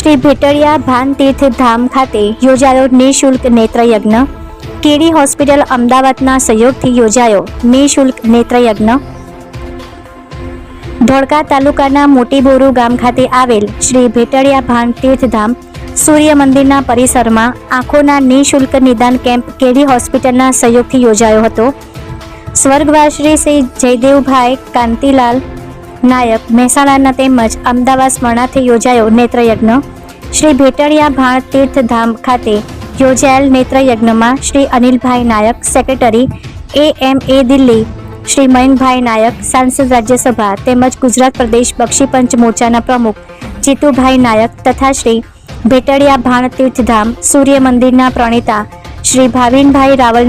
શ્રી ભેટડિયા ભાન તીર્થધામ ખાતે યોજાયો નિઃશુલ્ક નેત્રયજ્ઞ. કેડી હોસ્પિટલ અમદાવાદના સહયોગથી યોજાયો નિઃશુલ્ક નેત્રયજ્ઞ. ધોળકા તાલુકાના મોટી બોરુ ગામ ખાતે આવેલ શ્રી ભેટડિયા ભાન તીર્થધામ સૂર્ય મંદિરના પરિસરમાં આંખોના નિઃશુલ્ક નિદાન કેમ્પ કેડી હોસ્પિટલના સહયોગથી યોજાયો હતો. સ્વર્ગવાસી શ્રી જયદેવભાઈ કાંતિલાલ નાયક મહેસાણાના તેમજ અમદાવાદ સ્મરણાર્થે યોજાયો નેત્રયજ્ઞ. શ્રી ભેટડિયા ભાણ તીર્થધામ ખાતે યોજાયેલ નેત્રયજ્ઞમાં શ્રી અનિલભાઈ નાયક સેક્રેટરી AMA દિલ્હી, શ્રી મયંકભાઈ નાયક સાંસદ રાજ્યસભા તેમજ ગુજરાત પ્રદેશ બક્ષીપંચ મોરચાના પ્રમુખ જીતુભાઈ નાયક તથા શ્રી ભેટડિયા ભાણ તીર્થધામ સૂર્ય મંદિરના પ્રણેતા શ્રી ભાવિનભાઈ રાવલના